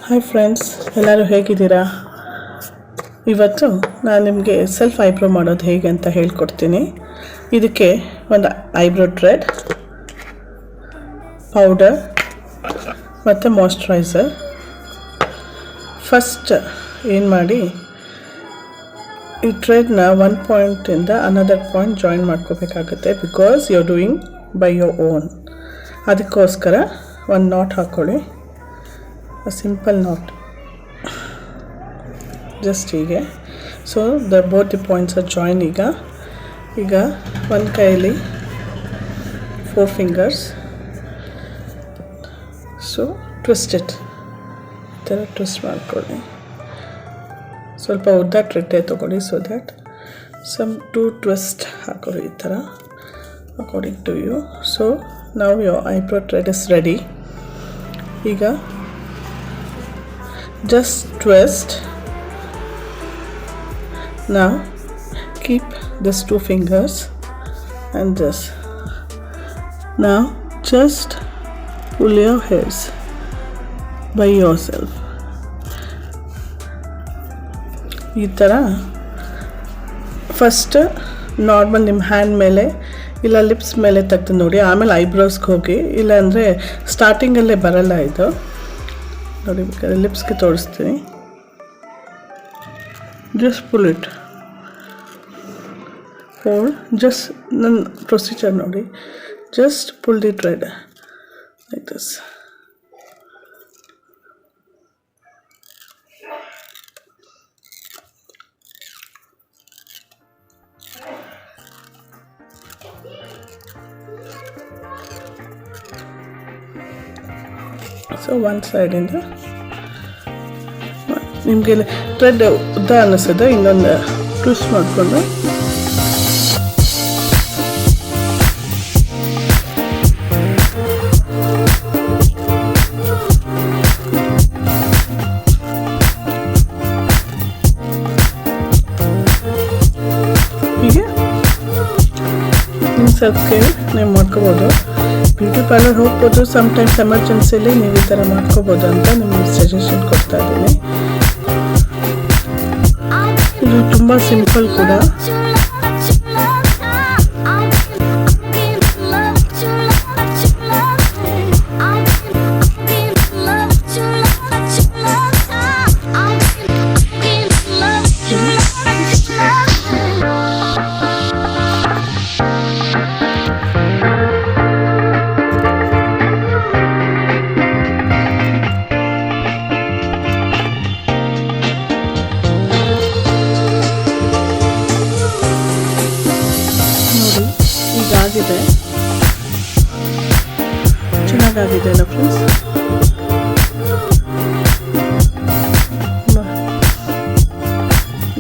Hi friends, ಎಲ್ಲರೂ ಹೇಗಿದ್ದೀರಾ? ಇವತ್ತು ನಾನು ನಿಮಗೆ ಸೆಲ್ಫ್ ಐಬ್ರೋ ಮಾಡೋದು ಹೇಗೆ ಅಂತ ಹೇಳ್ಕೊಡ್ತೀನಿ. ಇದಕ್ಕೆ ಒಂದು ಐಬ್ರೋ ಥ್ರೆಡ್, ಪೌಡರ್ ಮತ್ತು ಮಾಯ್ಶ್ಚರೈಸರ್. ಫಸ್ಟ್ ಏನು ಮಾಡಿ, ಈ ಥ್ರೆಡ್ನ ಒಂದು ಪಾಯಿಂಟಿಂದ ಅನದರ್ ಪಾಯಿಂಟ್ ಜಾಯಿನ್ ಮಾಡ್ಕೋಬೇಕಾಗುತ್ತೆ. Because you are doing by your own. ಅದಕ್ಕೋಸ್ಕರ ಒಂದು ನಾಟ್ ಹಾಕ್ಕೊಳ್ಳಿ, ಸಿಂಪಲ್ ನಾಟ್, ಜಸ್ಟ್ ಹೀಗೆ. So both the points are join. ಈಗ ಒಂದು ಕೈಯಲ್ಲಿ 4 ಫಿಂಗರ್ಸ್. ಸೊ ಟ್ವಿಸ್ಟ್ ಇಟ್, ಈ ಥರ ಟ್ವಿಸ್ಟ್ ಮಾಡ್ಕೊಳ್ಳಿ. ಸ್ವಲ್ಪ ಉದ್ದ ಥ್ರೆಡ್ಡೇ ತೊಗೊಳ್ಳಿ, ಸೊ ದ್ಯಾಟ್ ಸಮ್ 2 ಟ್ವಿಸ್ಟ್ ಹಾಕೊಳ್ಳಿ ಈ ಥರ ಅಕಾರ್ಡಿಂಗ್ ಟು ಯು. ಸೊ ನಾವು your eyebrow thread is ready. ಈಗ just twist. Now keep these 2 fingers and this. Now just pull your hairs by yourself. ಈ ಥರ ಫಸ್ಟ್ ನಾರ್ಮಲ್ ನಿಮ್ಮ ಹ್ಯಾಂಡ್ ಮೇಲೆ ಇಲ್ಲ ಲಿಪ್ಸ್ ಮೇಲೆ ತೆಗೆದು ನೋಡಿ, ಆಮೇಲೆ ಐಬ್ರೋಸ್ಗೆ ಹೋಗಿ. ಇಲ್ಲಾಂದರೆ ಸ್ಟಾರ್ಟಿಂಗಲ್ಲೇ ಬರಲ್ಲ ಇದು. ನೋಡಿ, ಬೇಕಾದ್ರೆ ಲಿಪ್ಸ್ಗೆ ತೋರಿಸ್ತೀನಿ. Just pull it, hold. Just ನನ್ನ ಪ್ರೊಸೀಜರ್ ನೋಡಿ. Just full the thread like this. So ಒಂದು ಸೈಡಿಂದ ನಿಮಗೆ ಥ್ರೆಡ್ ಉದ್ದ ಅನ್ನಿಸ್ತದೆ, ಇನ್ನೊಂದು ಟ್ವಿಸ್ಟ್ ಮಾಡಿಕೊಂಡು ಹೀಗೆ ನಿಮ್ಮ ಸೆಲ್ಫ್ಗೆ ನೀವು ಮಾಡ್ಕೋಬೋದು. ಬ್ಯೂಟಿ ಪಾರ್ಲರ್ ಹೋಗ್ಬೋದು, ಸಮ್ಟೈಮ್ಸ್ ಎಮರ್ಜೆನ್ಸಿಲಿ ನೀವು ಈ ಥರ ಮಾಡ್ಕೋಬೋದು ಅಂತ ನಿಮಗೆ ಸಜೆಷನ್ ಕೊಡ್ತಾ ಇದ್ದೀನಿ. ಇದು ತುಂಬ ಸಿಂಪಲ್ ಕೂಡ. ಆಗಿದೆ, ಚೆನ್ನಾಗಾಗಿದೆ ಅಲ್ಲ ಫ್ರೆಂಡ್ಸ್?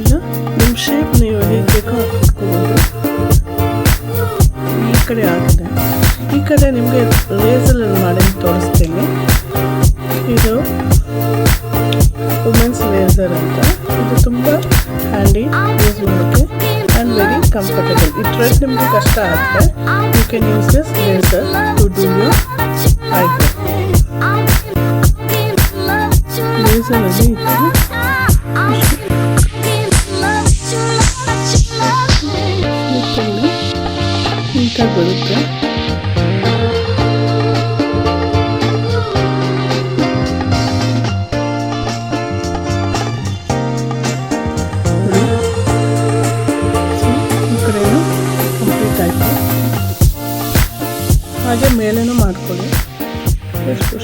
ಈಗ ನಿಮ್ಮ ಶೇಪ್ ನೀವು ಹೇಗೆ ಬೇಕೋ ಹಾಕ್ಕೊಬೋದು. ಈ ಕಡೆ ಆಗಿದೆ, ಈ ಕಡೆ ನಿಮಗೆ ಲೇಸಲ್ಲಿ ಮಾಡಿ ತೋರಿಸ್ತೀನಿ. ಇದು ವುಮೆನ್ಸ್ ಲೇಸರ್ ಅಂತ. ಇದು ತುಂಬ ಹ್ಯಾಂಡಿ ಯೂಸ್ ಮಾಡೋಕ್ಕೆ ಆ್ಯಂಡ್ ವೆರಿ ಕಂಫರ್ಟಬಲ್. ಈ ಥ್ರೆಡ್ ನಿಮಗೆ ಕಷ್ಟ ಆದರೆ you can use this laser to do your eyebrow. ಲೇಸರಲ್ಲಿ ನೀಟಾಗಿ ಬರುತ್ತೆ. ಹಾಗೆ ಮೇಲೇನೂ ಮಾಡ್ಕೊಳ್ಳಿ. ಎಷ್ಟು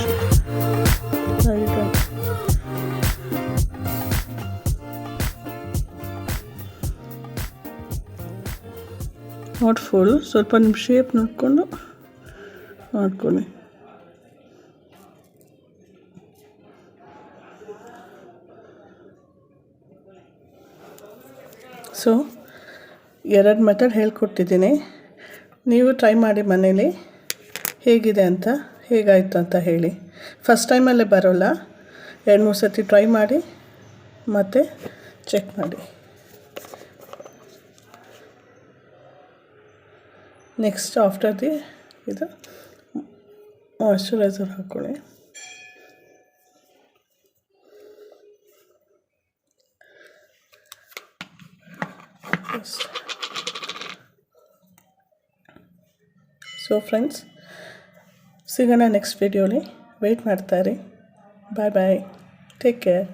ನಾಟ್ ಫುಲ್, ಸ್ವಲ್ಪ ನಿಮ್ಮ ಶೇಪ್ ನೋಡಿಕೊಂಡು ಮಾಡ್ಕೊಳ್ಳಿ. ಸೊ 2 ಮೆಥಡ್ ಹೇಳ್ಕೊಟ್ಟಿದ್ದೀನಿ. ನೀವು ಟ್ರೈ ಮಾಡಿ ಮನೇಲಿ, ಹೇಗಿದೆ ಅಂತ, ಹೇಗಾಯಿತು ಅಂತ ಹೇಳಿ. ಫಸ್ಟ್ ಟೈಮಲ್ಲೇ ಬರೋಲ್ಲ, 2-3 ಸತಿ ಟ್ರೈ ಮಾಡಿ ಮತ್ತು ಚೆಕ್ ಮಾಡಿ. ನೆಕ್ಸ್ಟ್ ಆಫ್ಟರ್ ದಿ ಇದು ಮಾಯ್ಶ್ಚರೈಸರ್ ಹಾಕ್ಕೊಳ್ಳಿ. ಸೊ ಫ್ರೆಂಡ್ಸ್, ಸಿಗೋಣ ನೆಕ್ಸ್ಟ್ ವಿಡಿಯೋಲಿ. ವೆಯ್ಟ್ ಮಾಡ್ತಾಯಿರಿ. Bye bye. Take care.